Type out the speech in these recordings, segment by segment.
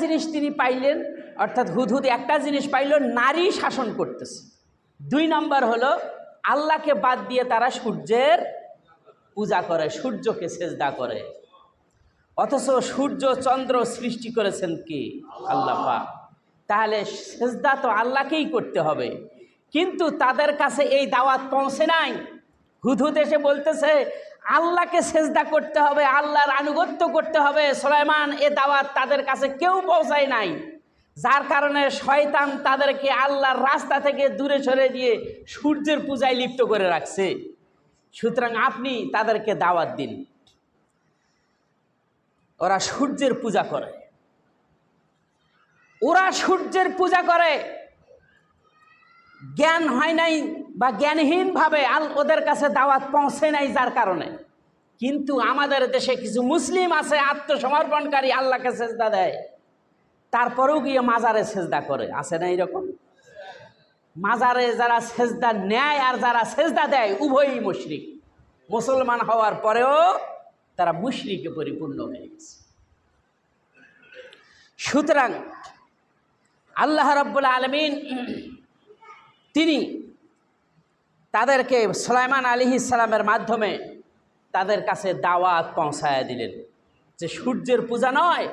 জিনিস তিনি পাইলেন, অর্থাৎ হুদহুদ একটা জিনিস পাইল, নারী শাসন করতেছে। 2 নম্বর হলো আল্লাহকে বাদ দিয়ে তারা সূর্যের পূজা করে, সূর্যকে সেজদা করে। অথচ সূর্য চন্দ্র সৃষ্টি করেছেন কি? আল্লাহ পাক। তাহলে সেজদা তো আল্লাহকেই করতে হবে, কিন্তু তাদের কাছে এই দাওয়াত পৌঁছে নাই। হুদহুদ এসে বলতেছে আল্লাহকে সেজদা করতে হবে, আল্লাহর আনুগত্য করতে হবে। সুলাইমান এ দাওয়াত তাদের কাছে কেউ পৌঁছায় নাই, যার কারণে শয়তান তাদেরকে আল্লাহর রাস্তা থেকে দূরে সরে দিয়ে সূর্যের পূজায় লিপ্ত করে রাখছে। সুতরাং আপনি তাদেরকে দাওয়াত দিন। ওরা সূর্যের পূজা করে, ওরা সূর্যের পূজা করে, জ্ঞান হয় নাই বা জ্ঞানহীনভাবে ওদের কাছে দাওয়াত পৌঁছে নাই, যার কারণে। কিন্তু আমাদের দেশে কিছু মুসলিম আছে আত্মসমর্পণকারী, আল্লাহকে সেজদা দেয়, তারপরেও গিয়ে মাজারে সেজদা করে। আছে না এরকম? মাজারে যারা সেজদা নেয় আর যারা সেজদা দেয় উভয়ই মুশরিক। মুসলমান হওয়ার পরেও তারা মুশরিকে পরিপূর্ণ হয়ে গেছে। সুতরাং আল্লাহ রাব্বুল আলামিন তিনি তাদেরকে সুলাইমান আলাইহিস সালামের মাধ্যমে তাদের কাছে দাওয়াত পৌঁছায়া দিলেন যে সূর্যের পূজা নয়,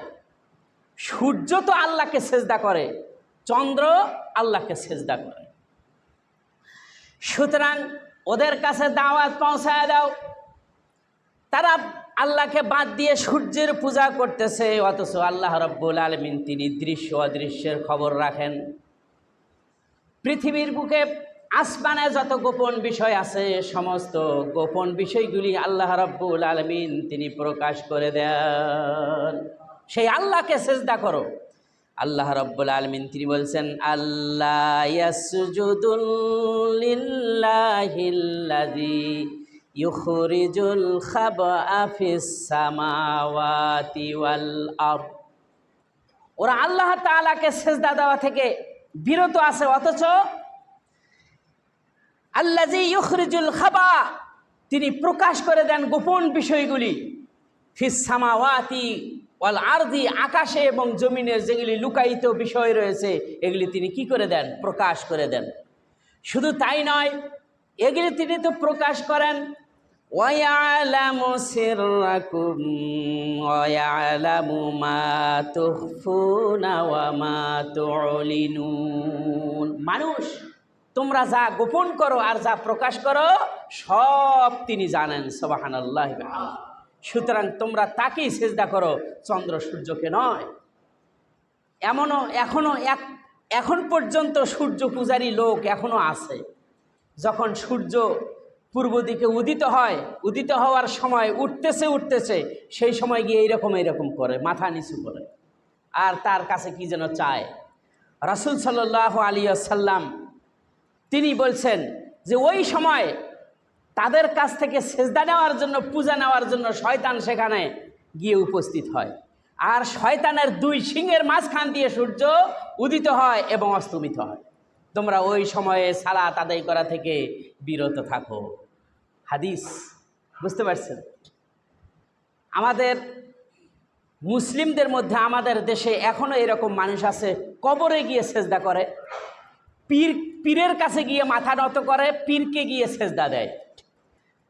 সূর্য তো আল্লাহকে সেজদা করে, চন্দ্র আল্লাহকে সেজদা করে। সুতরাং ওদের কাছে দাওয়াত পৌঁছায়া দাও। তারা আল্লাহকে বাদ দিয়ে সূর্যের পূজা করতেছে, অথচ আল্লাহ রাব্বুল আলামিন তিনি দৃশ্য অদৃশ্যের খবর রাখেন। পৃথিবীর বুকে আসমানে যত গোপন বিষয় আছে, সমস্ত গোপন বিষয়গুলি আল্লাহ রাব্বুল আলামিন তিনি প্রকাশ করে দেন। সেই আল্লাহকে সেজদা করো। আল্লাহ রাব্বুল আলামিন তিনি বলছেন, আল্লাহ ইয়াসজুদু লিল্লাহিল্লাযী ইউখরিজুল খাবআ ফিস সামাওয়াতি ওয়াল আরদ। ওরা আল্লাহ তাআলাকে সেজদা দেওয়া থেকে বিরত আছে, অথচ আল্লাযী ইউখরিজুল খাবআ তিনি প্রকাশ করে দেন গোপন বিষয়গুলি। ফিস সামাওয়াতি ওয়াল আরদি আকাশে এবং জমিনের যেগুলি লুকায়িত বিষয় রয়েছে এগুলি তিনি কি করে দেন? প্রকাশ করে দেন। শুধু তাই নয়, এগুলি তিনি তো প্রকাশ করেন, ওয়া ইয়ালামু সিররাকুম ওয়া ইয়ালামু মা তুখফুনা ওয়া মা তু'লিনুন। মানুষ তোমরা যা গোপন করো আর যা প্রকাশ করো সব তিনি জানেন। সুবহানাল্লাহ। সুতরাং তোমরা তাকেই সেজদা করো, চন্দ্র সূর্যকে নয়। এখন পর্যন্ত সূর্য পূজারী লোক এখনো আছে। যখন সূর্য পূর্ব দিকে উদিত হয়, উদিত হওয়ার সময় উঠতেছে সেই সময় গিয়ে এইরকম করে মাথা নিচু করে আর তার কাছে কি যেন চায়। রাসূল সাল্লাল্লাহু আলাইহি ওয়াসাল্লাম তিনি বলছেন যে ওই সময় তাদের কাছ থেকে সেজদা নেওয়ার জন্য, পূজা নেওয়ার জন্য শয়তান সেখানে গিয়ে উপস্থিত হয়, আর শয়তানের 2 সিংহের মাঝখান দিয়ে সূর্য উদিত হয় এবং অস্তমিত হয়। তোমরা ওই সময়ে সালাত আদায় করা থেকে বিরত থাকো। হাদিস, বুঝতে পারছেন? আমাদের মুসলিমদের মধ্যে, আমাদের দেশে এখনো এরকম মানুষ আছে, কবরে গিয়ে সেজদা করে, পীরের কাছে গিয়ে মাথা নত করে, পীরকে গিয়ে সেজদা দেয়,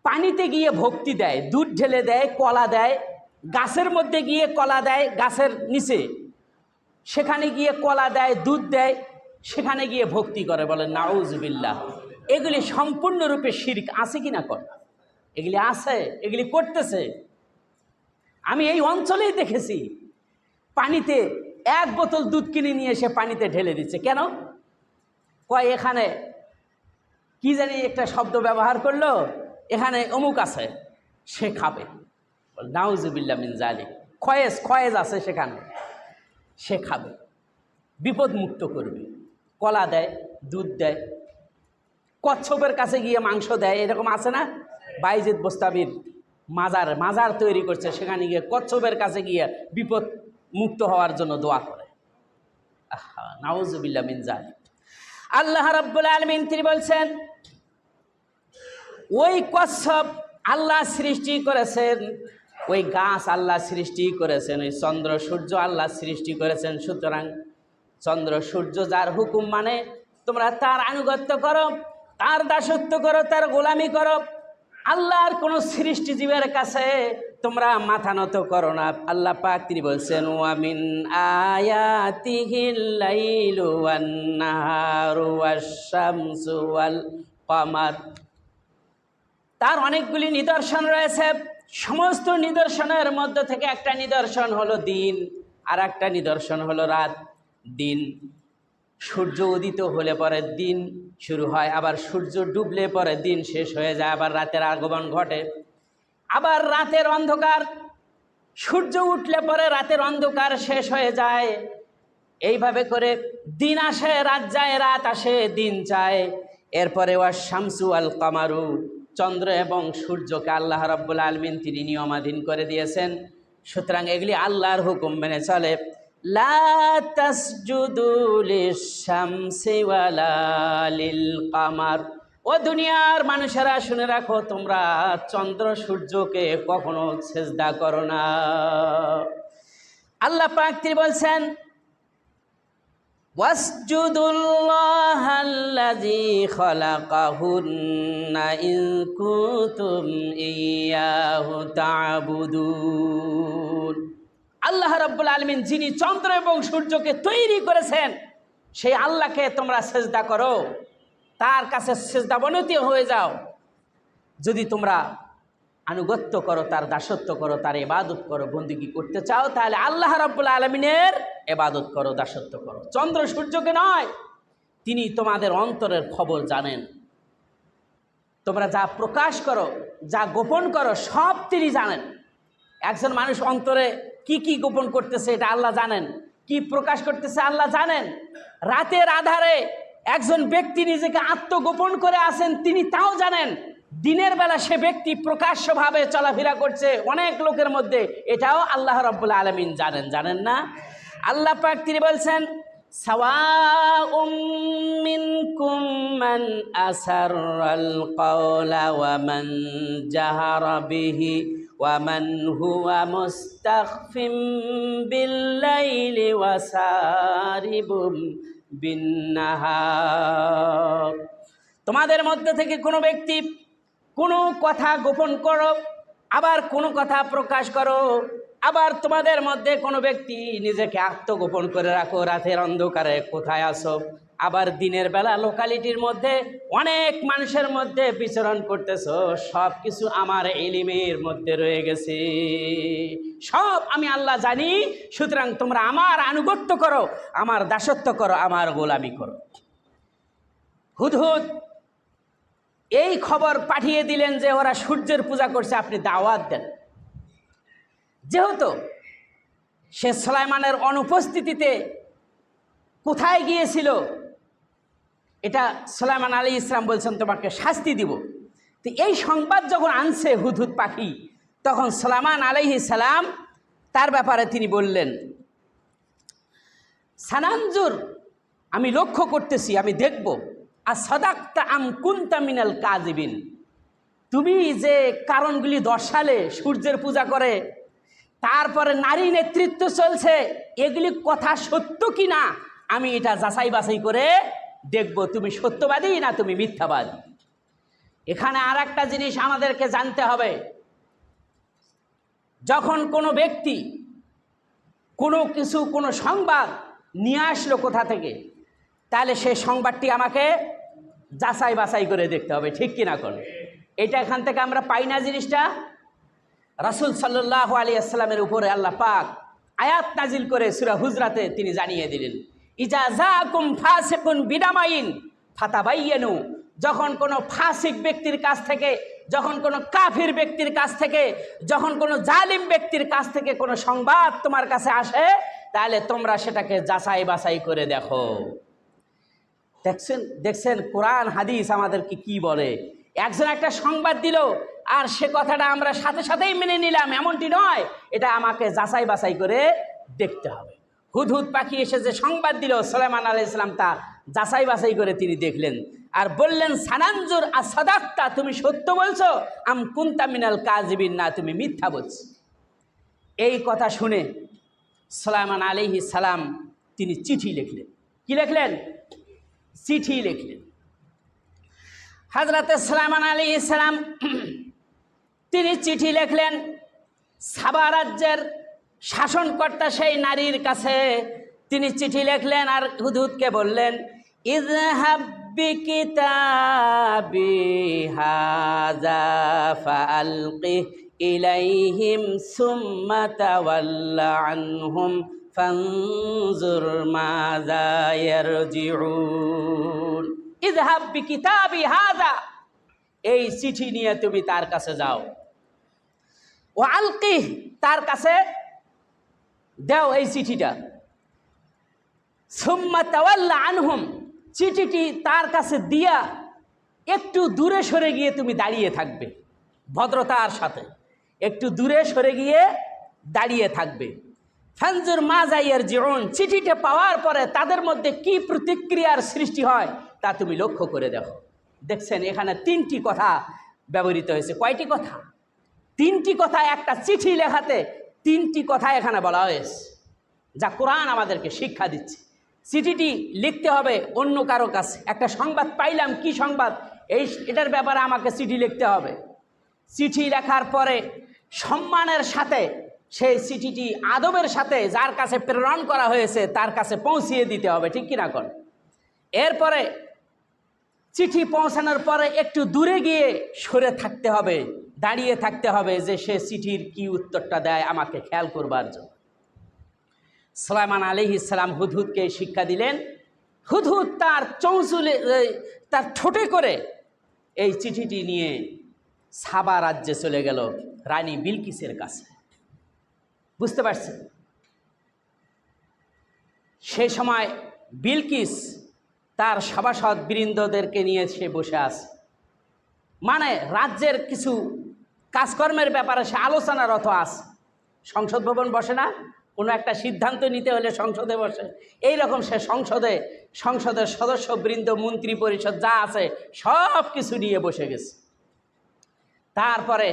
পানিতে গিয়ে ভক্তি দেয়, দুধ ঢেলে দেয়, কলা দেয়, গাছের মধ্যে গিয়ে কলা দেয়, গাছের নিচে সেখানে গিয়ে কলা দেয়, দুধ দেয়, সেখানে গিয়ে ভক্তি করে। বলেন নাউজুবিল্লাহ। এগুলি সম্পূর্ণরূপে শিরক। আছে কি না? কর এগুলি আছে, এগুলি করতেছে। আমি এই অঞ্চলেই দেখেছি, পানিতে 1 বোতল দুধ কিনে নিয়ে এসে পানিতে ঢেলে দিচ্ছে। কেন? কয় এখানে কি জানি একটা শব্দ ব্যবহার করলো, এখানে অমুক আছে, সে খাবে। নাউজুবিল্লাহ মিন যালিক। খয়েজ আছে সেখানে, সে খাবে, বিপদ মুক্ত করবে। কলা দেয়, দুধ দেয়, কচ্ছপের কাছে গিয়ে মাংস দেয়। এরকম আছে না? বাইজিদ বোস্তামির মাজার তৈরি করছে, সেখানে গিয়ে কচ্ছপের কাছে গিয়ে বিপদ মুক্ত হওয়ার জন্য দোয়া করে। নাউজুবিল্লাহ মিন যালিক। আল্লাহ রাব্বুল আলামিন তিনি বলছেন, ওই কচ্ছপ আল্লাহ সৃষ্টি করেছেন, ওই গাছ আল্লাহ সৃষ্টি করেছেন, ওই চন্দ্র সূর্য আল্লাহ সৃষ্টি করেছেন। সুতরাং চন্দ্র সূর্য যার হুকুম মানে তোমরা তার আনুগত্য করো, তার দাসত্ব করো, তার গোলামি করো। আল্লাহর কোন সৃষ্টিজীবের কাছে তোমরা মাথা নত করো না। আল্লাহ পাক তিনি বলছেন, ওয়ামিন আয়াতিহিল লাইলু ওয়ান নাহারু ওয়াশ শামসু ওয়াল কমার। তার অনেকগুলি নিদর্শন রয়েছে। সমস্ত নিদর্শনের মধ্যে থেকে একটা নিদর্শন হলো দিন, আর একটা নিদর্শন হলো রাত। দিন, সূর্য উদিত হলে পরে দিন শুরু হয়, আবার সূর্য ডুবলে পরে দিন শেষ হয়ে যায়, আবার রাতের আগমন ঘটে। আবার রাতের অন্ধকার, সূর্য উঠলে পরে রাতের অন্ধকার শেষ হয়ে যায়। এইভাবে করে দিন আসে, রাত যায়, রাত আসে, দিন যায়। এরপরে ওয়া শামসু আল কামারু, চন্দ্র এবং সূর্যকে আল্লাহ রাব্বুল আলামিন তিনি নিয়মাধীন করে দিয়েছেন। সুতরাং এগুলি আল্লাহর হুকুম মেনে চলে। লা তাসজুদু লিশ-শামসি ওয়ালা লিল কামার। ও দুনিয়ার মানুষেরা শুনে রাখো, তোমরা চন্দ্র সূর্যকে কখনো সেজদা করো না। আল্লাহ পাক তিনি বলছেন, ওয়াসজুদুল্লাহাল্লাযী খালাকাহুন্না ইন কুনতুম ইয়্যাহু তা'বুদুন। আল্লাহ রাব্বুল আলামিন যিনি চন্দ্র এবং সূর্যকে তৈরি করেছেন, সেই আল্লাহকে তোমরা সেজদা করো, তার কাছে সেজদা বনতি হয়ে যাও। যদি তোমরা আনুগত্য করো, তার দাসত্ব করো, তার ইবাদত করো, বন্দেগী করতে চাও, তাহলে আল্লাহ রাব্বুল আলামিনের ইবাদত করো, দাসত্ব করো, চন্দ্র সূর্যকে নয়। তিনি তোমাদের অন্তরের খবর জানেন। তোমরা যা প্রকাশ করো, যা গোপন করো, সব তিনি জানেন। একজন মানুষ অন্তরে কি কি গোপন করতেছে এটা আল্লাহ জানেন, কি প্রকাশ করতেছে আল্লাহ জানেন। রাতের আধারে একজন ব্যক্তি নিজেকে আত্মগোপন করে আছেন, তিনি তাও জানেন। দিনের বেলা সে ব্যক্তি প্রকাশ্যভাবে চলাফেরা করছে অনেক লোকের মধ্যে, এটাও আল্লাহ রাব্বুল আলামিন জানেন। জানেন না? আল্লাহ পাক তিনি বলছেন, সাওয়াউম মিনকুম মান আসাররাল কাওলা ওয়া মান জাহারা বিহি ওয়া মান হুয়া মুস্তাখফিম বিল লাইলি ওয়া সারিবুম বিন নাহার। তোমাদের মধ্যে থেকে কোনো ব্যক্তি কোনো কথা গোপন করো, আবার কোনো কথা প্রকাশ করো। আবার তোমাদের মধ্যে কোনো ব্যক্তি নিজেকে আত্মগোপন করে রাখো, রাতের অন্ধকারে কোথায় আসো। আবার দিনের বেলা লোকালিটির মধ্যে অনেক মানুষের মধ্যে বিচরণ করতেছো। সব কিছু আমার ইলমের মধ্যে রয়ে গেছে, সব আমি আল্লাহ জানি। সুতরাং তোমরা আমার আনুগত্য করো, আমার দাসত্ব করো, আমার গোলামি করো। হুদহুদ এই খবর পাঠিয়ে দিলেন যে ওরা সূর্যের পূজা করছে, আপনি দাওয়াত দেন। যেহেতু সে সুলাইমানের অনুপস্থিতিতে কোথায় গিয়েছিল, এটা সুলাইমান আলাইহিস সালাম বলছেন তোমাকে শাস্তি দিব। তো এই সংবাদ যখন আনছে হুদহুদ পাখি, তখন সুলাইমান আলাইহিস সালাম তার ব্যাপারে তিনি বললেন, সানানজুর, আমি লক্ষ্য করতেছি, আমি দেখব, আর সাদাক্তা আম কুনতা মিনাল কাযিবিন, তুমি যে কারণগুলি দর্শালে সূর্যের পূজা করে, তারপরে নারী নেতৃত্ব চলছে, এগুলি কথা সত্য কি না আমি এটা যাচাই বাছাই করে দেখব, তুমি সত্যবাদী না তুমি মিথ্যাবাদী। এখানে আর একটা জিনিস আমাদেরকে জানতে হবে, যখন কোনো ব্যক্তি কোনো কিছু, কোনো সংবাদ নিয়ে আসলো কোথা থেকে, তাহলে সেই সংবাদটি আমাকে যাচাই বাছাই করে দেখতে হবে, ঠিক কিনা কোন। এটা এখান থেকে আমরা পাই না জিনিসটা। রাসূল সাল্লাল্লাহু আলাইহি ওয়াসাল্লামের উপরে আল্লাহ পাক আয়াত নাজিল করে সূরা হুজরাতে তিনি জানিয়ে দিলেন, ইজা জাকুম ফাসিকুন বিনাবাইন ফাতাবাইয়ানু। যখন কোনো ফাসিক ব্যক্তির কাছ থেকে, যখন কোনো কাফির ব্যক্তির কাছ থেকে, যখন কোনো জালিম ব্যক্তির কাছ থেকে কোনো সংবাদ তোমার কাছে আসে, তাহলে তোমরা সেটাকে যাচাই বাছাই করে দেখো। দেখছেন কোরআন হাদিস আমাদেরকে কি বলে। একজন একটা সংবাদ দিল আর সে কথাটা আমরা সাথে সাথেই মেনে নিলাম, এমনটি নয়, এটা আমাকে যাচাই বাছাই করে দেখতে হবে। হুদহুদ পাখি এসে যে সংবাদ দিল, সুলাইমান আলাইহিস সালাম তা যাচাই বাছাই করে তিনি দেখলেন আর বললেন, সানানজুর আসাদাক্তা, তুমি সত্য বলছো, আম কুনতা মিনাল কাযিবিন, না তুমি মিথ্যা বলছো। এই কথা শুনে সুলাইমান আলাইহিস সালাম তিনি চিঠি লিখলেন। কি লিখলেন? চিঠি লিখলেন। হযরত সুলাইমান আলাইহিস সালাম তিনি চিঠি লিখলেন সাবা রাজ্যের শাসনকর্তা সেই নারীর কাছে তিনি চিঠি লিখলেন আর হুদহুদকে বললেন, ইযহাব বিকিতাবি হাযা ফাআলকিহ ইলাইহিম সুম্মা তাওয়াল্লা আনহুম ফানজুর মাযা ইয়ারজিউন। ইযহাব বিকিতাবি হাযা, এই চিঠি নিয়ে তুমি তার কাছে যাও। ও আলকিহ, তার কাছে দাও এই চিঠিটা। সুম্মা তাওয়াল্লা আনহুম, চিঠিটি তার কাছে দিয়া একটু দূরে সরে গিয়ে তুমি দাঁড়িয়ে থাকবে, ভদ্রতার সাথে একটু দূরে সরে গিয়ে দাঁড়িয়ে থাকবে। ফানজুর মাযা ইয়ারজিউন, চিঠিটা পাওয়ার পরে তাদের মধ্যে কি প্রতিক্রিয়ার সৃষ্টি হয় তা তুমি লক্ষ্য করে দেখো। দেখছেন এখানে তিনটি কথা ব্যবহৃত হয়েছে। কয়টি কথা? তিনটি কথা। একটা চিঠি লেখাতে তিনটি কথা এখানে বলা হয়েছে, যা কোরআন আমাদেরকে শিক্ষা দিচ্ছে। চিঠিটি লিখতে হবে অন্য কারো কাছে। একটা সংবাদ পাইলাম, কি সংবাদ, এটার ব্যাপারে আমাকে চিঠি লিখতে হবে। চিঠি লেখার পরে সম্মানের সাথে সেই চিঠিটি আদবের সাথে যার কাছে প্রেরণ করা হয়েছে তার কাছে পৌঁছিয়ে দিতে হবে, ঠিক কিনা কোন? এরপরে চিঠি পৌঁছানোর পরে একটু দূরে গিয়ে সরে থাকতে হবে, দাঁড়িয়ে থাকতে হবে, যে সে চিঠির কি উত্তরটা দেয় আমাকে খেয়াল করবার জন্য। সুলাইমান আলাইহিস সালাম হুদহুদকে শিক্ষা দিলেন। হুদহুদ তার চৌচুলে, তার ঠোঁটে করে এই চিঠিটি নিয়ে সাবা রাজ্যে চলে গেল, রানী বিলকিসের কাছে। বুঝতে পারছেন? সেই সময় বিলকিস তার সভাসদ বৃন্দদেরকে নিয়ে সে বসে আছে, মানে রাজ্যের কিছু কাজকর্মের ব্যাপারে সে আলোচনারত আছে। সংসদ ভবন বসে না, কোনো একটা সিদ্ধান্ত নিতে হলে সংসদে বসে, এই রকম সে সংসদের সদস্যবৃন্দ, মন্ত্রী পরিষদ যা আছে সব কিছু নিয়ে বসে গেছে। তারপরে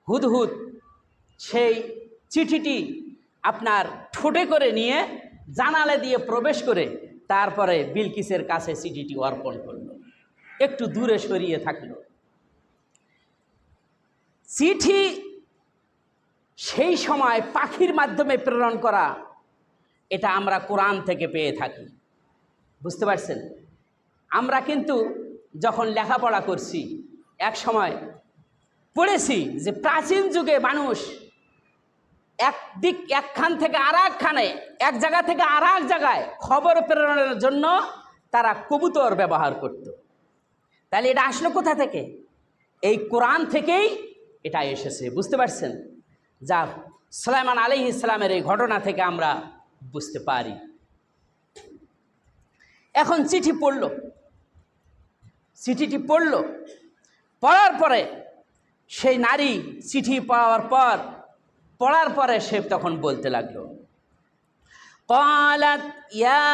হুদহুদ সেই চিঠিটি আপনার ঠোঁটে করে নিয়ে জানালা দিয়ে প্রবেশ করে তারপরে বিলকিসের কাছে চিঠিটি অর্পণ করল, একটু দূরে সরিয়ে থাকলো। চিঠি সেই সময় পাখির মাধ্যমে প্রেরণ করা, এটা আমরা কোরআন থেকে পেয়ে থাকি। বুঝতে পারছেন? আমরা কিন্তু যখন লেখাপড়া করছি এক পড়েছি যে প্রাচীন যুগে মানুষ একখান থেকে আর একখানে, এক জায়গা থেকে আর এক জায়গায় খবর প্রেরণের জন্য তারা কবুতর ব্যবহার করত। তাহলে এটা আসলো কোথা থেকে? এই কোরআন থেকেই এটা এসেছে। বুঝতে পারছেন? যা সুলাইমান আলাইহিস সালামের এই ঘটনা থেকে আমরা বুঝতে পারি। এখন চিঠিটি পড়ল, পড়ার পরে সেই নারী চিঠি পড়ার পরে সে তখন বলতে লাগলো, قالت يا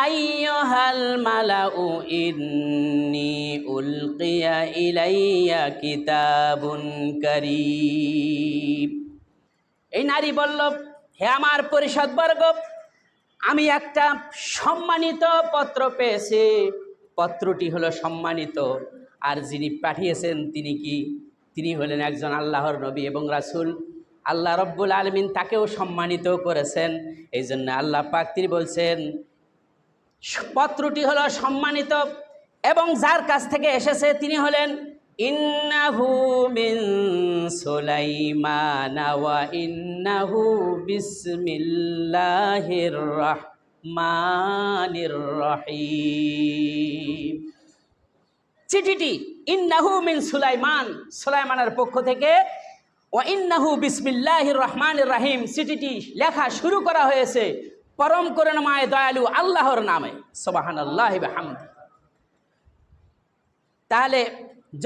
أيها الملأ إني ألقي إلي كتاب كريم। এই নারী বলল, হে আমার পরিষদবর্গ, আমি একটা সম্মানিত পত্র পেয়েছি। পত্রটি হলো সম্মানিত, আর যিনি পাঠিয়েছেন তিনি হলেন একজন আল্লাহর নবী এবং রাসূল। আল্লাহ রব্বুল আলামিন তাকেও সম্মানিত করেছেন। এই জন্য আল্লাহ পাক তিনি বলছেন পত্রটি হলো সম্মানিত, এবং যার কাছ থেকে এসেছে তিনি হলেন ইন্নাহু মিন সুলাইমান ওয়া ইন্নাহু বিসমিল্লাহির রাহমানির রহিম। চিঠিটি ইন্নাহু মিন সুলাইমানের পক্ষ থেকে, ওয়া ইন্নাহু বিসমিল্লাহির রহমানির রহিম, চিঠিটি লেখা শুরু করা হয়েছে পরম করুণাময় দয়ালু আল্লাহর নামে। সুবহানাল্লাহি ওয়া বিহামদিহি। তাহলে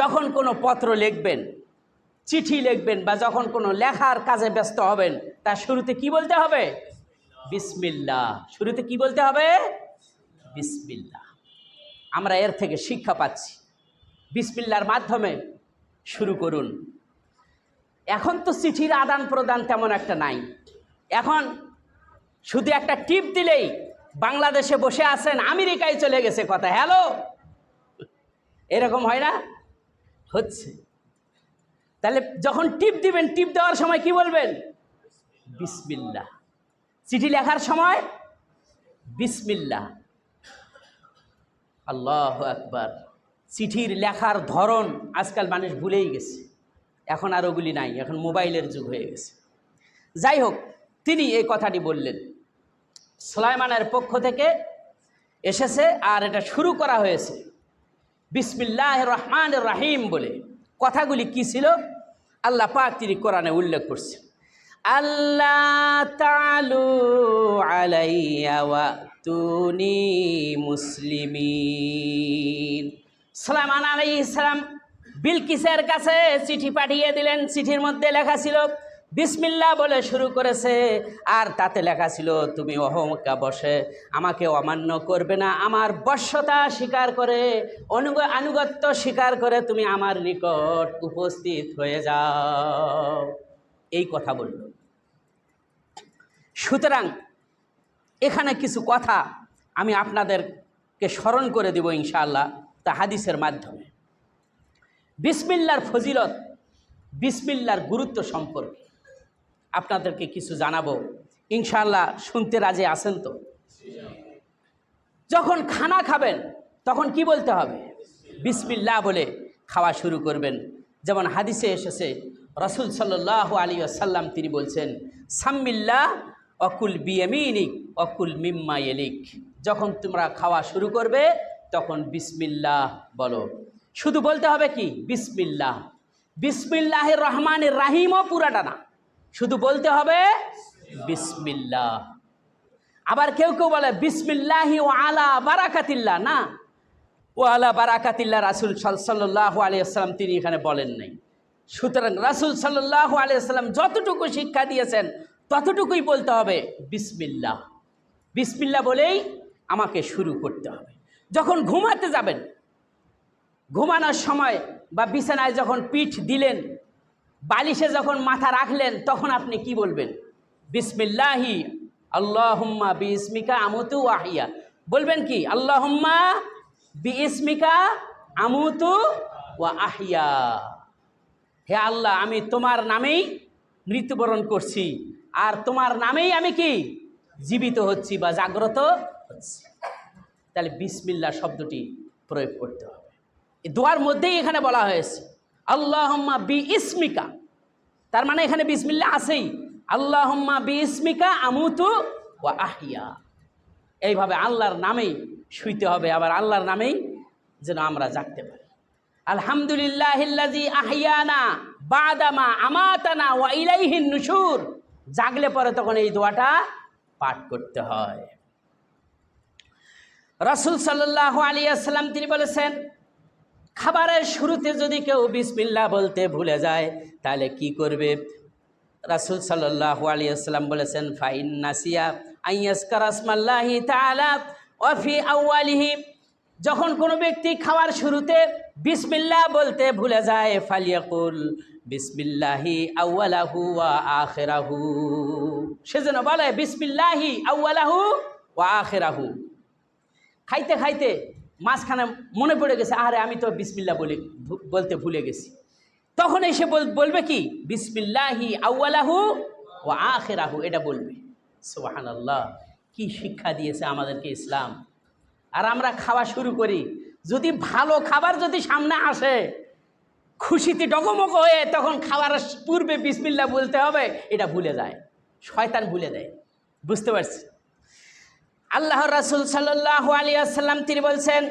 যখন কোনো পত্র লিখবেন, চিঠি লিখবেন, বা যখন কোনো লেখার কাজে ব্যস্ত হবেন, তার শুরুতে কি বলতে হবে? বিসমিল্লাহ। শুরুতে কি বলতে হবে? বিসমিল্লাহ। আমরা এর থেকে শিক্ষা পাচ্ছি। বিসমিল্লাহর মাধ্যমে শুরু করুন। এখন তো চিঠির আদান প্রদান তেমন একটা নাই। এখন শুধু একটা টিপ দিলেই বাংলাদেশে বসে আছেন, আমেরিকায় চলে গেছে কথা, হ্যালো, এরকম হয় না? হচ্ছে। তাহলে যখন টিপ দিবেন, টিপ দেওয়ার সময় কি বলবেন? বিসমিল্লাহ। চিঠি লেখার সময় বিসমিল্লাহ। আল্লাহু আকবার। চিঠির লেখার ধরন আজকাল মানুষ ভুলেই গেছে, এখন আর ওগুলি নাই, এখন মোবাইলের যুগ হয়ে গেছে। যাই হোক, তিনি এই কথাটি বললেন, সুলাইমানের পক্ষ থেকে এসেছে, আর এটা শুরু করা হয়েছে বিসমিল্লাহির রহমানির রহিম বলে। কথাগুলি কি ছিল আল্লাহ পাক তিনি কোরআনে উল্লেখ করছেন, আল্লাহ তাআলু আলাইয়া ওয়াতুনি মুসলিমিন। সুলাইমান আলাইহিস সালাম বিলকিসের কাছে চিঠি পাঠিয়ে দিলেন। চিঠির মধ্যে লেখা ছিল বিসমিল্লাহ বলে শুরু করেছে, আর তাতে লেখা ছিল তুমি অহংকা বসে আমাকে অমান্য করবে না, আমার বশ্যতা স্বীকার করে আনুগত্য স্বীকার করে তুমি আমার নিকট উপস্থিত হয়ে যাও। এই কথা বলল। সুতরাং এখানে কিছু কথা আমি আপনাদেরকে স্মরণ করে দেব ইনশাআল্লাহ, তা হাদিসের মাধ্যমে। বিসমিল্লাহর ফজিলত, বিসমিল্লাহর গুরুত্ব সম্পর্কে আপনাদেরকে কিছু জানাবো ইনশাআল্লাহ। শুনতে রাজি আছেন তো? যখন খানা খাবেন তখন কি বলতে হবে? বিসমিল্লাহ বলে খাওয়া শুরু করবেন। যেমন হাদিসে এসেছে, রাসূল সাল্লাল্লাহু আলাইহি ওয়াসাল্লাম তিনি বলছেন, সাম্মিল্লাহ অকুল বিয়ামিনিক অকুল মিম্মা ইয়ালিক। যখন তোমরা খাওয়া শুরু করবে তখন বিসমিল্লাহ বলো। শুধু বলতে হবে কি? বিসমিল্লাহ। বিসমিল্লাহির রহমানির রাহিমও পুরাটা না, শুধু বলতে হবে বিসমিল্লাহ। আবার কেউ কেউ বলে বিসমিল্লাহি ওয়া আলা বারাকাতিল্লাহ, না, ও আলা বারাকাতিল্লাহ রাসূল সাল্লাল্লাহু আলাইহি ওয়াসাল্লাম তিনি এখানে বলেন নাই। সুতরাং রাসূল সাল্লাল্লাহু আলাইহি ওয়াসাল্লাম যতটুকু শিক্ষা দিয়েছেন ততটুকুই বলতে হবে বিসমিল্লাহ। বিসমিল্লাহ বলেই আমাকে শুরু করতে হবে। যখন ঘুমাতে যাবেন, ঘুমানোর সময় বা বিছানায় যখন পিঠ দিলেন, বালিশে যখন মাথা রাখলেন, তখন আপনি কি বলবেন? বিসমিল্লাহি আল্লাহুম্মা বিইসমিকা আমুতু ওয়া আহইয়া। বলবেন কি? আল্লাহুম্মা বিইসমিকা আমুতু ওয়া আহইয়া। হে আল্লাহ, আমি তোমার নামেই মৃত্যুবরণ করছি, আর তোমার নামেই আমি কি জীবিত হচ্ছি বা জাগ্রত হচ্ছি। তাহলে বিসমিল্লাহ শব্দটি প্রয়োগ করতে হবে। এই দোয়ার মধ্যেই এখানে বলা হয়েছে আল্লাহুম্মা বিইসমিকা, তার মানে এখানে বিসমিল্লাহ আছেই। আল্লাহুম্মা বিইসমিকা আমুতু ওয়া আহইয়া। এইভাবে আল্লাহর নামেই শুইতে হবে, আবার আল্লাহর নামেই যেন আমরা জাগতে পারি। আলহামদুলিল্লাহিল্লাযী আহইয়ানা বাদামা আমাতানা ওয়া ইলাইহিন নুশুর। জাগলে পরে তখন এই দোয়াটা পাঠ করতে হয়। রাসূল সাল্লাল্লাহু আলাইহি ওয়াসাল্লাম তিনি বলেছেন, খাবারের শুরুতে যদি কেউ বিসমিল্লাহ বলতে ভুলে যায় তাহলে কি করবে? রাসূল সাল্লাল্লাহু আলাইহি ওয়াসাল্লাম বলেছেন, ফাইন নাসিয়া আইয়াজকারা আসমাল্লাহি তাআলা ওয়া ফি আউয়ালিহি। যখন কোনো ব্যক্তি খাওয়ার শুরুতে বিসমিল্লাহ বলতে ভুলে যায়, ফালিয়াকুল বিসমিল্লাহি আউয়ালাহু ওয়া আখিরাহু। সেজন্য বলে বিসমিল্লাহি আউয়ালাহু ওয়া আখিরাহু। খাইতে খাইতে মাঝখানে মনে পড়ে গেছে, আরে আমি তো বিসমিল্লাহ বলতে ভুলে গেছি, তখন এসে বলবে কি? বিসমিল্লাহি আউয়ালাহু ওয়া আখিরাহু, এটা বলবে। সুবহানাল্লাহ, কি শিক্ষা দিয়েছে আমাদেরকে ইসলাম। আর আমরা খাওয়া শুরু করি, যদি ভালো খাবার যদি সামনে আসে, খুশিতে ডগমগ হয়ে তখন খাওয়ার পূর্বে বিসমিল্লাহ বলতে হবে, এটা ভুলে যায়, শয়তান ভুলে দেয়। বুঝতে পারছি? আল্লাহর রাসূল সাল্লাল্লাহু আলাইহি ওয়াসাল্লাম তিনি বলছেন,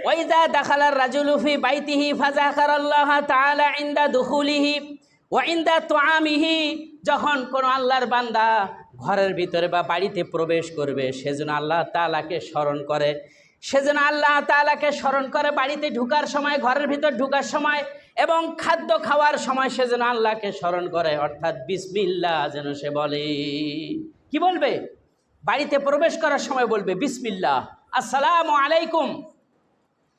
ওয়াইদা দাখালার রাজুলু ফি বাইতিহি ফাযাকারাল্লাহ তাআলা ইনদা দুখুলিহি ওয়া ইনদা তুআমিহি। যখন কোন আল্লাহর বান্দা ঘরের ভিতরে বা বাড়িতে প্রবেশ করবে, সেজন্য আল্লাহ তাআলাকে স্মরণ করে, সেজন্য আল্লাহ তাআলাকে স্মরণ করে বাড়িতে ঢুকার সময়, ঘরের ভিতর ঢুকার সময় এবং খাদ্য খাওয়ার সময় সেজন্য আল্লাহকে স্মরণ করে, অর্থাৎ বিসমিল্লাহ যেন সে বলে। কি বলবে? বাড়িতে প্রবেশ করার সময় বলবে বিসমিল্লাহ, আসসালামু আলাইকুম।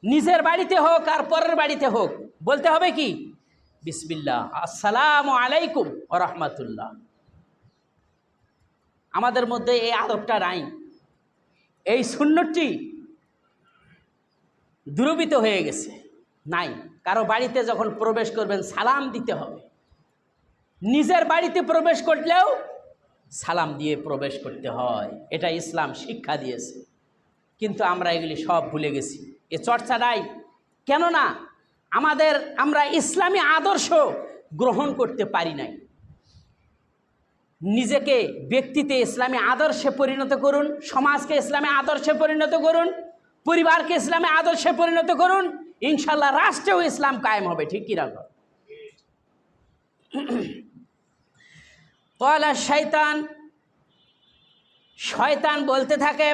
নিজের বাড়িতে হোক আর পরের বাড়িতে হোক বলতে হবে কি? বিসমিল্লাহ, আসসালামু আলাইকুম ওয়া রাহমাতুল্লাহ। আমাদের মধ্যে এই আদবটা নাই, এই সুন্নতটি দুরবিত হয়ে গেছে, নাই। কারো বাড়িতে যখন প্রবেশ করবেন সালাম দিতে হবে, নিজের বাড়িতে প্রবেশ করলেও সালাম দিয়ে প্রবেশ করতে হয়, এটা ইসলাম শিক্ষা দিয়েছে। কিন্তু আমরা এগুলি সব ভুলে গেছি, এ চর্চা নাই। কেননা আমরা ইসলামী আদর্শ গ্রহণ করতে পারি নাই। নিজেকে ব্যক্তিতে ইসলামী আদর্শে পরিণত করুন, সমাজকে ইসলামী আদর্শে পরিণত করুন, পরিবারকে ইসলামী আদর্শে পরিণত করুন, ইনশাল্লাহ রাষ্ট্রেও ইসলাম কায়েম হবে। ঠিক কি রাখো? ক্বালা শাইতান, শয়তান বলতে থাকে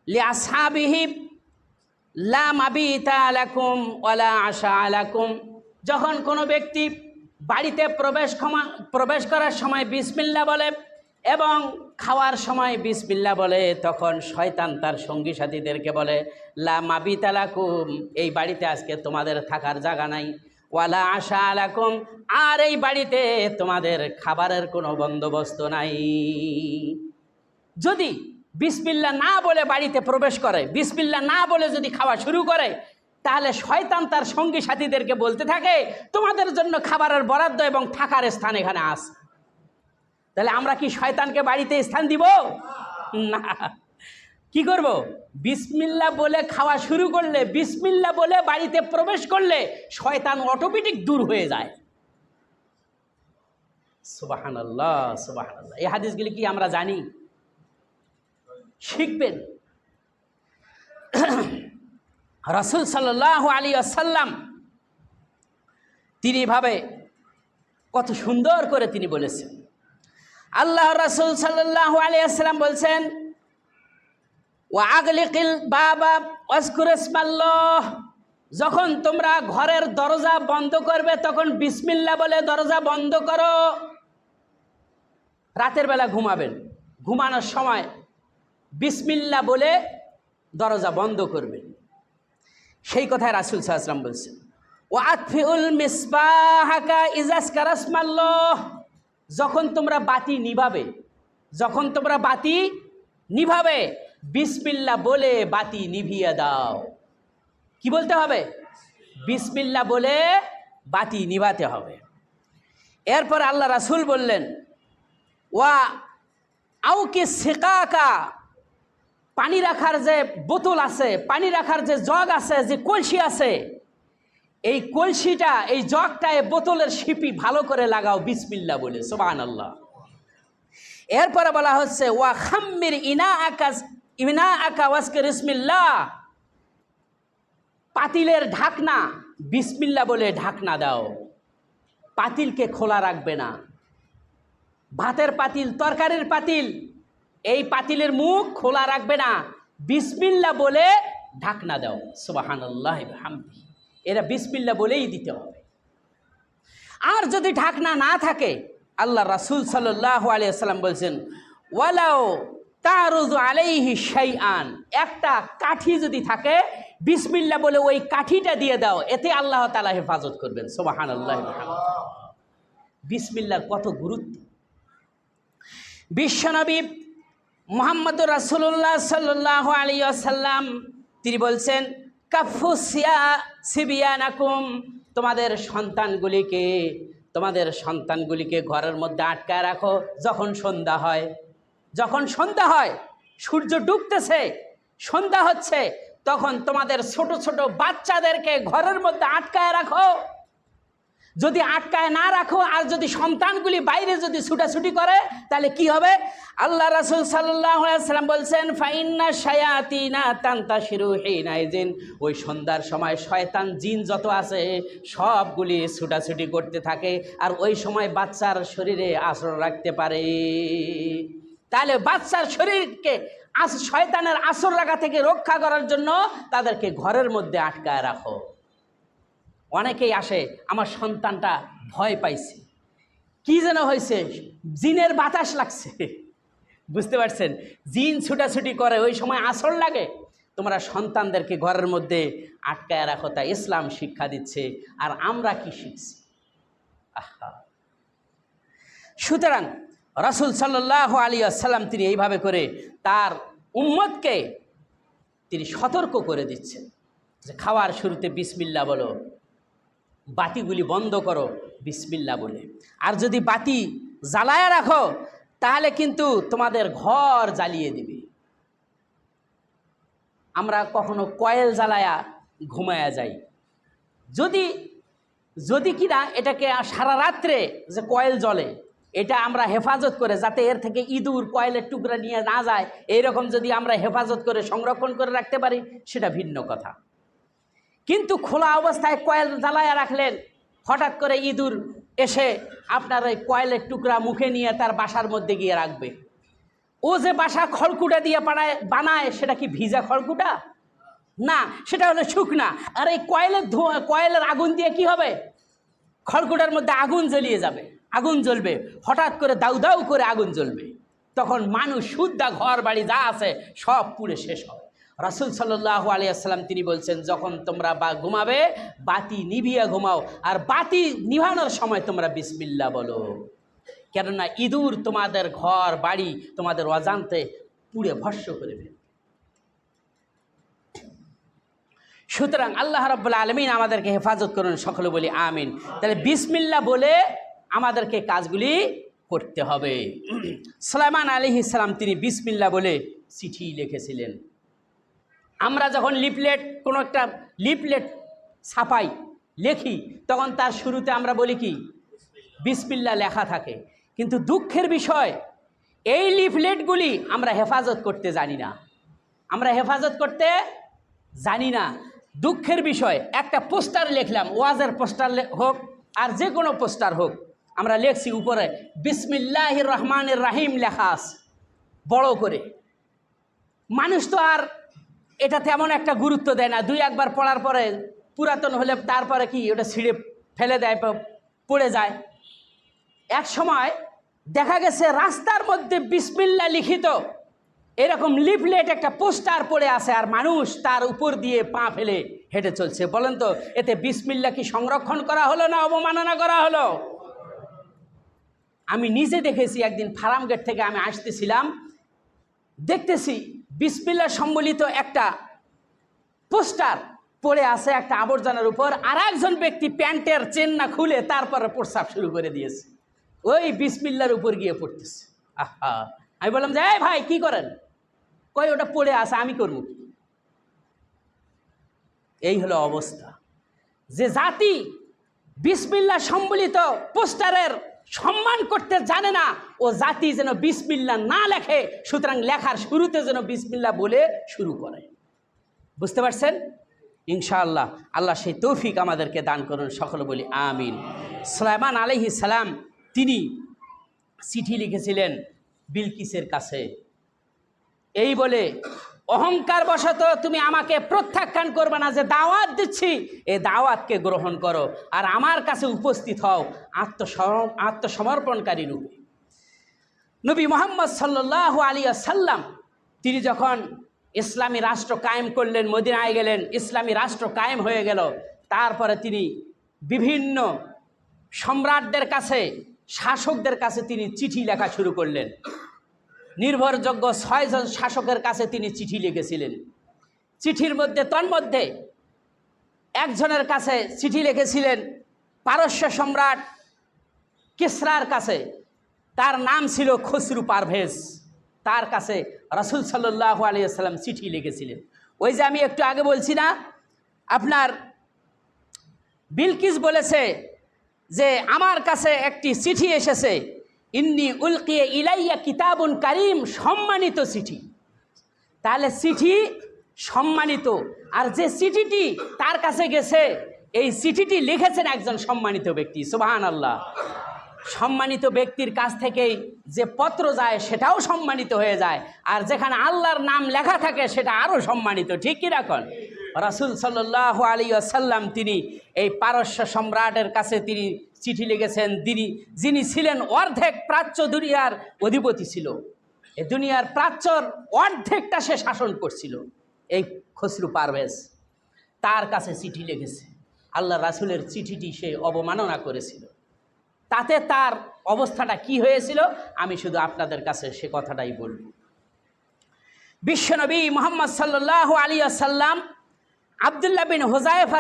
লিআসহাবিহি লা মাবিতা লাকুম ওয়ালা আশা লাকুম। যখন কোনো ব্যক্তি বাড়িতে প্রবেশ করার সময় বিসমিল্লাহ বলে এবং খাওয়ার সময় বিসমিল্লাহ বলে, তখন শয়তান তার সঙ্গী সাথীদেরকে বলে লা মাবিতা লাকুম, এই বাড়িতে আজকে তোমাদের থাকার জায়গা নাই, ওয়ালা আশা লাকুম, আর এই বাড়িতে তোমাদের খাবারের কোনো বন্দোবস্ত নাই। যদি বিসমিল্লাহ না বলে বাড়িতে প্রবেশ করে, বিসমিল্লাহ না বলে যদি খাওয়া শুরু করে, তাহলে শয়তান তার সঙ্গী সাথীদেরকে বলতে থাকে তোমাদের জন্য খাবারের বরাদ্দ এবং থাকার স্থান এখানে আছে। তাহলে আমরা কি শয়তানকে বাড়িতে স্থান দিব? না। কি করব? বিসমিল্লাহ বলে খাওয়া শুরু করলে, বিসমিল্লাহ বলে বাড়িতে প্রবেশ করলে শয়তান অটোমেটিক দূর হয়ে যায়। সুবহানাল্লাহ, সুবহানাল্লাহ। এই হাদিসগুলি কি আমরা জানি? শিখবেন। রাসূল সাল্লাল্লাহু আলাইহি ওয়াসাল্লাম তিনি ভাবে কত সুন্দর করে তিনি বলেছেন। আল্লাহ রাসূল সাল্লাল্লাহু আলাইহি ওয়াসাল্লাম বলছেন ওয়া আগলিকিল বাবা ওয়াজকুর ইসমাল্লাহ, যখন তোমরা ঘরের দরজা বন্ধ করবে তখন বিসমিল্লাহ বলে দরজা বন্ধ করো। রাতের বেলা ঘুমাবেন, ঘুমানোর সময় বিসমিল্লাহ বলে দরজা বন্ধ করবেন। সেই কথায় রাসূল সাল্লাল্লাহু আলাইহি ওয়াসাল্লাম বলছেন ওয়া আতফিউল মিসবাহাকা ইযাজকারা ইসমাল্লাহ, যখন তোমরা বাতি নিভাবে, যখন তোমরা বাতি নিভাবে বিসমিল্লাহ বলে বাতি নিভিয়ে দাও। কি বলতে হবে? বিসমিল্লাহ বলে বাতি নিভাতে হবে। এরপর আল্লাহ রাসূল বললেন ওয়া আউকি সিকাকা, পানি রাখার যে বোতল আছে, পানি রাখার যে জগ আছে, যে কলসি আছে, এই কলসিটা, এই জগটায় বোতলের শিপি ভালো করে লাগাও বিসমিল্লাহ বলে। সুবহানাল্লাহ। এরপরে বলা হচ্ছে ওয়া খাম্মির ইনাআকা ওয়াজকির ইসমিল্লাহ, পাতিলের ঢাকনা বিসমিল্লাহ বলে ঢাকনা দাও, পাতিলকে খোলা রাখবে না। ভাতের পাতিল, তরকারির পাতিল, এই পাতিলের মুখ খোলা রাখবে না, বিসমিল্লাহ বলে ঢাকনা দাও। সুবহানাল্লাহি ওয়া বিহামদিহি, এরা বিসমিল্লাহ বলেই দিতে হবে। আর যদি ঢাকনা না থাকে, আল্লাহ রাসূল সাল্লাল্লাহু আলাইহি ওয়াসাল্লাম বলছেন ওয়ালাউ তারুযু আলাইহি শাইআন, একটা কাঠি যদি থাকে বিসমিল্লাহ বলে ওই কাঠিটা দিয়ে দাও, এতে আল্লাহ তাআলা হেফাজত করবেন। সুবহানাল্লাহি ওয়া বিহামদিহি। বিসমিল্লাহর কত গুরুত্ব! বিশ্বনবী মুহাম্মদুর রাসূলুল্লাহ সাল্লাল্লাহু আলাইহি ওয়াসাল্লাম তিনি বলছেন কাফু সিবিয়ানাকুম, তোমাদের সন্তানগুলিকে ঘরের মধ্যে আটকায় রাখো। যখন সন্ধ্যা হয়, যখন সন্ধ্যা হয়, সূর্য ডুবতেছে, সন্ধ্যা হচ্ছে, তখন তোমাদের ছোট ছোট বাচ্চাদেরকে ঘরের মধ্যে আটকায় রাখো। যদি আটকায় না রাখো আর যদি সন্তানগুলি বাইরে যদি ছুটাছুটি করে, তাহলে কি হবে? আল্লাহ রাসূল সাল্লাল্লাহু আলাইহি ওয়াসাল্লাম বলছেন ফাইন্না শায়াতিনা তানতাশিরু হিনাইজিন, ওই সন্ধ্যার সময় শয়তান জিন যত আছে সবগুলি ছুটাছুটি করতে থাকে, আর ওই সময় বাচ্চার শরীরে আশ্রয় রাখতে পারে। তাহলে বাচ্চার শরীরকে শয়তানের আশ্রয় রাখা থেকে রক্ষা করার জন্য তাদেরকে ঘরের মধ্যে আটকায় রাখো। অনেকেই আসে, আমার সন্তানটা ভয় পাইছে, কি যেন হয়েছে, জিনের বাতাস লাগছে। বুঝতে পারছেন? জিন ছুটাছুটি করে, ওই সময় আসর লাগে। তোমরা সন্তানদেরকে ঘরের মধ্যে আটকায় রাখো, তা ইসলাম শিক্ষা দিচ্ছে। আর আমরা কি শিখছি? আহা, সুতরাং রাসূল সাল্লাল্লাহু আলাইহি ওয়াসাল্লাম তিনি এইভাবে করে তার উম্মতকে তিনি সতর্ক করে দিচ্ছেন যে খাওয়ার শুরুতে বিসমিল্লাহ বলো, বাতিগুলি বন্ধ করো বিসমিল্লাহ বলে, আর যদি বাতি জ্বালায়া রাখো তাহলে কিন্তু তোমাদের ঘর জ্বালিয়ে দিবে। আমরা কখনো কয়েল জ্বালায়া ঘুমায়া যাই, যদি যদি কিনা এটাকে সারা রাত্রে যে কয়েল জ্বলে এটা আমরা হেফাজত করে যাতে এর থেকে ইঁদুর কয়েলের টুকরা নিয়ে না যায়, এইরকম যদি আমরা হেফাজত করে সংরক্ষণ করে রাখতে পারি সেটা ভিন্ন কথা। কিন্তু খোলা অবস্থায় কয়েল জ্বালায়া রাখলেন, হঠাৎ করে ইঁদুর এসে আপনার ওই কয়েলের টুকরা মুখে নিয়ে তার বাসার মধ্যে গিয়ে রাখবে। ও যে বাসা খড়কুটা দিয়ে বানায় সেটা কি ভিজা খড়কুটা? না, সেটা হলো শুকনা। আর এই কয়েলের আগুন দিয়ে কি হবে? খড়কুটার মধ্যে আগুন জ্বলিয়ে যাবে, আগুন জ্বলবে, হঠাৎ করে দাউ দাউ করে আগুন জ্বলবে, তখন মানুষ শুদ্ধা ঘর বাড়ি যা আছে সব পুড়ে শেষ হবে। রাসূল সাল্লাল্লাহু আলাইহি ওয়াসাল্লাম তিনি বলছেন যখন তোমরা ঘুমাবে বাতি নিভিয়ে ঘুমাও, আর বাতি নিভানোর সময় তোমরা বিসমিল্লাহ বলো, কেননা ইঁদুর তোমাদের ঘর বাড়ি তোমাদের অজান্তে পুড়ে ভস্ম করে ফেলবে। সুতরাং আল্লাহ রাব্বুল আলামিন আমাদেরকে হেফাজত করুন, সকলে বলি আমিন। তাহলে বিসমিল্লাহ বলে আমাদেরকে কাজগুলি করতে হবে। সুলাইমান আলাইহিস সালাম তিনি বিসমিল্লাহ বলে চিঠি লিখেছিলেন। আমরা যখন কোনো একটা লিফলেট ছাপাই লেখি তখন তার শুরুতে আমরা বলি কি বিসমিল্লাহ লেখা থাকে, কিন্তু দুঃখের বিষয় এই লিফলেটগুলি আমরা হেফাজত করতে জানি না, আমরা হেফাজত করতে জানি না। দুঃখের বিষয় একটা পোস্টার লিখলাম, ওয়াজের পোস্টার হোক আর যে কোনো পোস্টার হোক, আমরা লিখছি উপরে বিসমিল্লাহির রহমানির রাহিম লেখা আছে বড় করে। মানুষ তো আর এটা তেমন একটা গুরুত্ব দেয় না, দুই একবার পড়ার পরে পুরাতন হলে তারপরে কি ওটা ছিঁড়ে ফেলে দেয়, পড়ে যায়। এক সময় দেখা গেছে রাস্তার মধ্যে বিসমিল্লাহ লিখিত এরকম লিফলেট একটা পোস্টার পড়ে আছে, আর মানুষ তার উপর দিয়ে পা ফেলে হেঁটে চলছে। বলেন তো এতে বিসমিল্লাহ কি সংরক্ষণ করা হলো না অবমাননা করা হলো? আমি নিজে দেখেছি, একদিন ফার্মগেট থেকে আমি আসতেছিলাম, দেখতেছি বিসমিল্লাহ সম্বলিত একটা পোস্টার পড়ে আছে একটা আবর্জনার উপর, আর একজন ব্যক্তি প্যান্টের চেন না খুলে তারপরে প্রস্রাব শুরু করে দিয়েছে, ওই বিসমিল্লাহর উপর গিয়ে পড়তেছে। আহা, আমি বললাম যে এই ভাই কি করেন? কই ওটা পড়ে আছে, আমি করবো কি? এই হলো অবস্থা। যে জাতি বিসমিল্লাহ সম্বলিত পোস্টারের সম্মান করতে জানে না, ও জাতি যেন বিসমিল্লাহ না লেখে, সুতরাং লেখার শুরুতে যেন বিসমিল্লাহ বলে শুরু করে। বুঝতে পারছেন? ইনশাআল্লাহ আল্লাহ সেই তৌফিক আমাদেরকে দান করুন, সকলে বলি আমিন। সুলাইমান আলাইহিস সালাম তিনি চিঠি লিখেছিলেন বিলকিসের কাছে, এই বলে অহংকার বশত তুমি আমাকে প্রত্যাখ্যান করবে না, যে দাওয়াত দিচ্ছি এই দাওয়াতকে গ্রহণ করো আর আমার কাছে উপস্থিত হও আত্মসমর্পণকারী রূপে। নবী মুহাম্মদ সাল্লাল্লাহু আলাইহি ওয়াসাল্লাম তিনি যখন ইসলামী রাষ্ট্র কায়েম করলেন, মদিনায় গেলেন, ইসলামী রাষ্ট্র কায়েম হয়ে গেল, তারপরে তিনি বিভিন্ন সম্রাটদের কাছে, শাসকদের কাছে তিনি চিঠি লেখা শুরু করলেন। নির্ভরযোগ্য 6 জন শাসকের কাছে তিনি চিঠি লিখেছিলেন। চিঠির মধ্যে তন্মধ্যে একজনের কাছে চিঠি লিখেছিলেন পারস্য সম্রাট কিসরার কাছে, তার নাম ছিল খসরু পারভেজ, তার কাছে রাসূল সাল্লাল্লাহু আলাইহি ওয়াসাল্লাম চিঠি লিখেছিলেন। ওই যে আমি একটু আগে বলছি না, আপনার বিলকিস বলেছে যে আমার কাছে একটি চিঠি এসেছে, ইন্নী উলকিয়ে ইলাইয়া কিতাবুন কারিম, সম্মানিত চিঠি। তাহলে চিঠি সম্মানিত, আর যে চিঠিটি তার কাছে গেছে এই চিঠিটি লিখেছেন একজন সম্মানিত ব্যক্তি। সুবহানাল্লাহ। সম্মানিত ব্যক্তির কাছ থেকেই যে পত্র যায় সেটাও সম্মানিত হয়ে যায়, আর যেখানে আল্লাহর নাম লেখা থাকে সেটা আরও সম্মানিত, ঠিক কি রাখুন? রাসূল সাল্লাল্লাহু আলাইহি ওয়াসাল্লাম তিনি এই পারস্য সম্রাটের কাছে তিনি চিঠি লিখেছেন, যিনি ছিলেন অর্ধেক প্রাচ্য দুনিয়ার অধিপতি ছিল, এই দুনিয়ার প্রাচ্যর অর্ধেকটা সে শাসন করছিল, এই খসরু পারভেজ। তার কাছে চিঠি লিখেছে, আল্লাহ রাসূলের চিঠিটি সে অবমাননা করেছিল। তাতে তার অবস্থাটা কি হয়েছিল আমি শুধু আপনাদের কাছে সে কথাটাই বলব। বিশ্বনবী মুহাম্মদ সাল্লাল্লাহু আলাইহি ওয়াসাল্লাম আব্দুল্লাহ বিন হুযায়ফা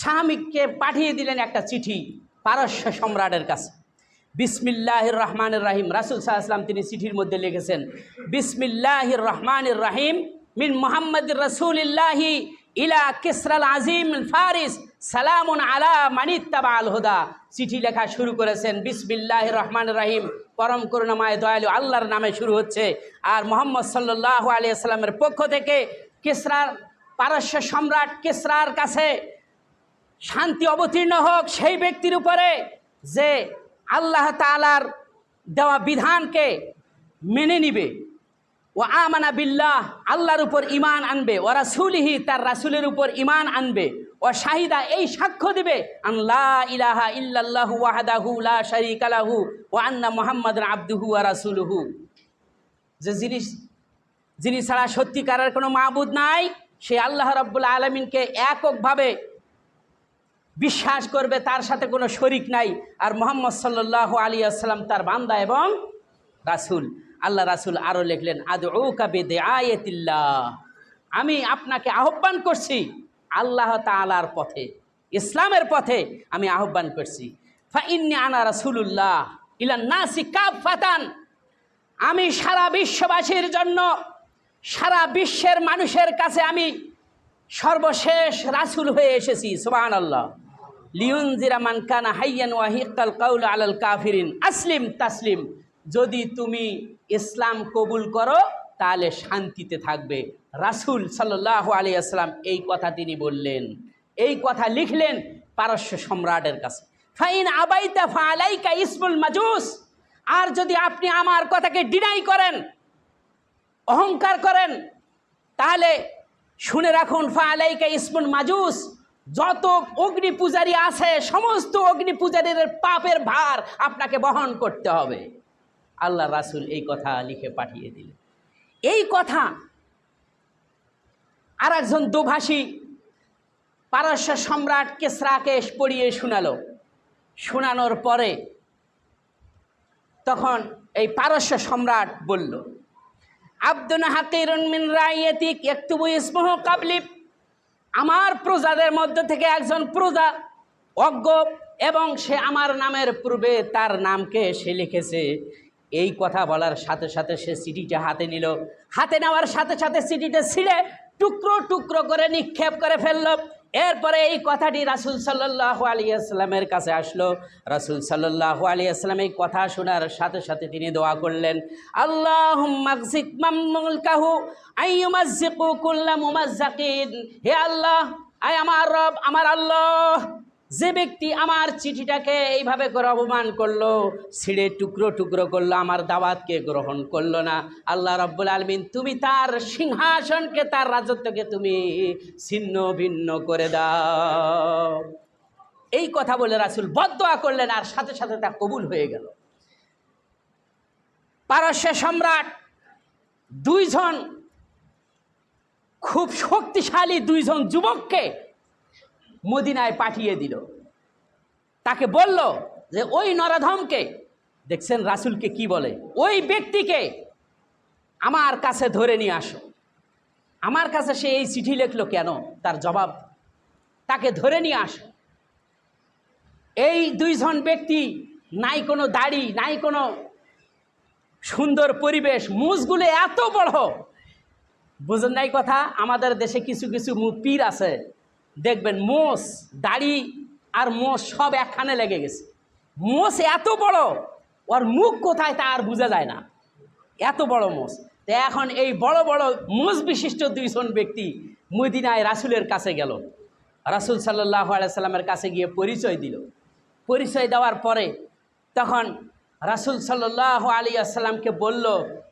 সাহাবীকে পাঠিয়ে দিলেন একটা চিঠি পারস্য সম্রাটের কাছে। বিসমিল্লাহির রহমানির রহিম, রাসূল সাল্লাল্লাহু আলাইহি ওয়াসাল্লাম তিনি চিঠির মধ্যে লিখেছেন বিসমিল্লাহির রহমানির রহিম মিন মুহাম্মাদির রাসূলিল্লাহি ইলা কিসরাল আজিম ফারিস সালামুন আলা মানিত্তাবা আল হুদা। চিঠি লেখা শুরু করেছেন বিসমিল্লাহির রহমানির রহিম, পরম করুণাময় দয়ালু আল্লাহর নামে শুরু হচ্ছে। আর মুহাম্মদ সাল্লাল্লাহু আলাইহি ওয়াসাল্লামের পক্ষ থেকে পারস্য সম্রাট কিসরার কাছে শান্তি অবতীর্ণ হোক সেই ব্যক্তির উপরে যে আল্লাহ তাআলার দেওয়া বিধানকে মেনে নিবে, ও আমানা বিল্লাহ আল্লাহর উপর ঈমান আনবে, ও রাসূলিহি তার রাসূলের উপর ঈমান আনবে, ও শাহিদা এই সাক্ষ্য দিবে আল্লাহ ইলাহা ইল্লাল্লাহু ওয়াহদাহু লা শারীকা লাহু ওয়া আন্না মুহাম্মাদান আবদুহু ওয়া রাসূলুহু, যে যিনি ছাড়া সত্যিকারের কোনো মাবুদ নাই সে আল্লাহ রাব্বুল আলামিনকে এককভাবে বিশ্বাস করবে, তার সাথে কোনো শরিক নাই, আর মুহাম্মদ সাল্লাল্লাহু আলাইহি ওয়াসাল্লাম তার বান্দা এবং রাসূল। আল্লাহ রাসূল আরও লিখলেন আদউকা বিদিআয়াতিল্লাহ, আমি আপনাকে আহ্বান করছি আল্লাহ তাআলার পথে, ইসলামের পথে আমি আহ্বান করছি। ফাইন্নী আনা রাসূলুল্লাহ ইলান নাসি কাফাতান, আমি সারা বিশ্ববাসীর জন্য সারা বিশ্বের মানুষের কাছে আমি সর্বশেষ রাসূল হয়ে এসেছি। সুবহানাল্লাহ। লিউনজিরা মান কানা হাইয়ান ওয়া হিক্কাল কাউলু আলাল কাফিরিন আসলিম তাসলিম, যদি তুমি ইসলাম কবুল করো তাহলে শান্তিতে থাকবে। রাসূল সাল্লাল্লাহু আলাইহি ওয়াসাল্লাম এই কথা তিনি বললেন, এই কথা লিখলেন পারস্য সম্রাটের কাছে। ফাইন আবাইতা ফালাইকা ইসমুল মাজুস, আর যদি আপনি আমার কথাকে ডিনাই করেন, অহংকার করেন, তাহলে শুনে রাখুন ফালাইকা ইসমুল মাজুস, যত অগ্নি পূজারী আছে সমস্ত অগ্নি পূজারীর পাপের ভার আপনাকে বহন করতে হবে। আল্লাহ রাসূল এই কথা লিখে পাঠিয়ে দিলেন। এই কথা আর একজন দোভাষী পারস্য সম্রাট কিসরাকে পড়িয়ে শোনালো। শোনানোর পরে তখন এই পারস্য সম্রাট বলল আব্দুন হাকিরুন মিন রাইয়াতিক ইয়াকতুবু ইসমুহু কাবলি, আমার প্রজাদের মধ্যে থেকে একজন প্রজা অজ্ঞ এবং সে আমার নামের পূর্বে তার নামকে সে লিখেছে। এই কথা বলার সাথে সাথে সে চিঠিটা হাতে নিল, হাতে নেওয়ার সাথে সাথে চিঠিটা ছিঁড়ে টুকরো টুকরো করে নিক্ষেপ করে ফেলল। এরপরে এই কথাটি রাসূল সাল্লাল্লাহু আলাইহি ওয়াসাল্লামের কাছে আসলো। রাসূল সাল্লাল্লাহু আলাইহি ওয়াসাল্লাম এই কথা শোনার সাথে সাথে তিনি দোয়া করলেন আল্লাহুম্মা গজিক মামলুকাহু আইয়ুমাজ্জিকু কুল্লা মুমাজ্জাকিন, হে আল্লাহ, আয় আমার রব, আমার আল্লাহ, যে ব্যক্তি আমার চিঠিটাকে এইভাবে করে অপমান করলো, ছিঁড়ে টুকরো টুকরো করলো, আমার দাওয়াতকে গ্রহণ করলো না, আল্লাহ রাব্বুল আলামিন তুমি তার সিংহাসনকে, তার রাজত্বকে তুমি ছিন্ন ভিন্ন করে দাও। এই কথা বলে রাসূল বদদোয়া করলেন, আর সাথে সাথে তা কবুল হয়ে গেল। পারস্য সম্রাট দুইজন খুব শক্তিশালী দুইজন যুবককে মদিনায় পাঠিয়ে দিল। তাকে বলল যে ওই নরাধমকে, দেখছেন রাসূলকে কি বলে, ওই ব্যক্তিকে আমার কাছে ধরে নিয়ে আসো। আমার কাছে সে এই চিঠি লিখলো কেন, তার জবাব, তাকে ধরে নিয়ে আসো। এই দুইজন ব্যক্তি, নাই কোনো দাড়ি, নাই কোনো সুন্দর পরিবেশ, মুছগুলো এত বড়, বুঝেন নাই কথা। আমাদের দেশে কিছু কিছু পীর আছে, দেখবেন মোষ, দাড়ি আর মোষ সব একখানে লেগে গেছে। মোষ এত বড়, ওর মুখ কোথায় তা আর বোঝা যায় না, এত বড় মোষ। তো এখন এই বড় বড় মোষ বিশিষ্ট দুইজন ব্যক্তি মদিনায় রাসূলের কাছে গেল। রাসূল সাল্লাল্লাহু আলাইহি সাল্লামের কাছে গিয়ে পরিচয় দিল। পরিচয় দেওয়ার পরে তখন রাসূল সাল্লাল্লাহু আলাইহি সাল্লামকে বলল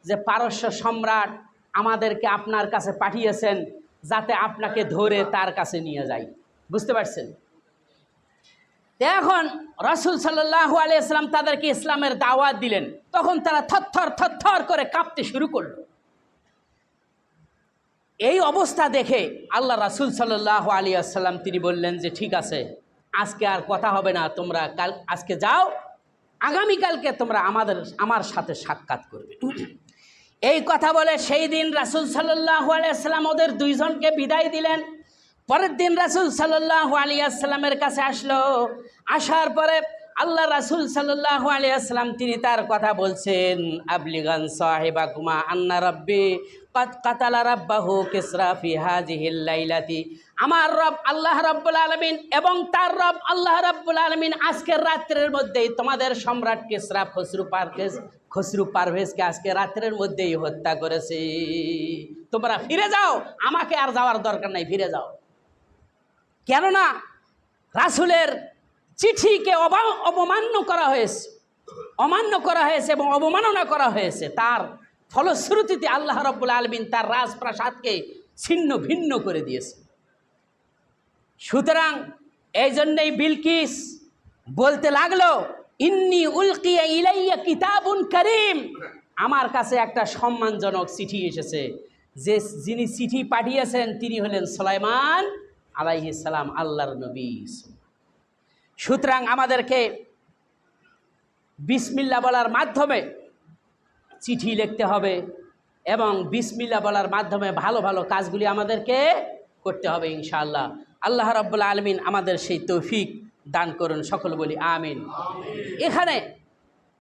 যে পারস্য সম্রাট আমাদেরকে আপনার কাছে পাঠিয়েছেন যাতে আপনাকে ধরে তার কাছে নিয়ে যাই। বুঝতে পারছেন? এখন রাসূল সাল্লাল্লাহু আলাইহি সাল্লাম তাদেরকে ইসলামের দাওয়াত দিলেন। তখন তারা থরথর করে কাঁপতে শুরু করলো। এই অবস্থা দেখে আল্লাহ রাসূল সাল্লাল্লাহু আলাইহি সাল্লাম তিনি বললেন যে ঠিক আছে, আজকে আর কথা হবে না, তোমরা আজকে যাও, আগামীকালকে তোমরা আমার সাথে সাক্ষাৎ করবে। এই কথা বলে সেই দিন রাসূল সাল্লাল্লাহু আলাইহি ওয়াসাল্লাম ওদের দুইজনকে বিদায় দিলেন। পরের দিন রাসূল সাল্লাল্লাহু আলাইহি ওয়াসাল্লামের কাছে আসলো। আসার পরে আল্লাহ রাসূল সাল্লাল্লাহু আলাইহি ওয়াসাল্লাম তিনি তার কথা বলছেন, আবলিগান সাহিবাকুমা আন্না রাব্বি কাদ কাতালা রাব্বাহু কিসরা ফি হাযিহিল লাইলাতি। আমার রব আল্লাহ রাব্বুল আলামিন এবং তার রব আল্লাহ রাব্বুল আলামিন আজকের রাত্রের মধ্যেই তোমাদের সম্রাট কিসরা খসরু পারভেজকে আজকে রাত্রের মধ্যেই হত্যা করেছে। তোমরা ফিরে যাও, আমাকে আর যাওয়ার দরকার নাই, ফিরে যাও। কেননা রাসূলের চিঠিকে অবমান্য করা হয়েছে, অমান্য করা হয়েছে এবং অবমাননা করা হয়েছে। তার ফলশ্রুতিতে আল্লাহ রাব্বুল আলামিন তার রাজপ্রাসাদকে ছিন্ন ভিন্ন করে দিয়েছে। সুতরাং এই জন্যই বিলকিস বলতে লাগলো, ইন্নি উলকিয়া ইলাইয়া কিতাবুন করিম, আমার কাছে একটা সম্মানজনক চিঠি এসেছে। যিনি চিঠি পাঠিয়েছেন তিনি হলেন সুলাইমান আলাইহিস সালাম, আল্লাহর নবী। সুতরাং আমাদেরকে বিসমিল্লাহ বলার মাধ্যমে চিঠি লিখতে হবে এবং বিসমিল্লাহ বলার মাধ্যমে ভালো ভালো কাজগুলি আমাদেরকে করতে হবে ইনশাআল্লাহ। আল্লাহ রাব্বুল আলামিন আমাদের সেই তৌফিক দান করুন, সকল বলি আমিন। এখানে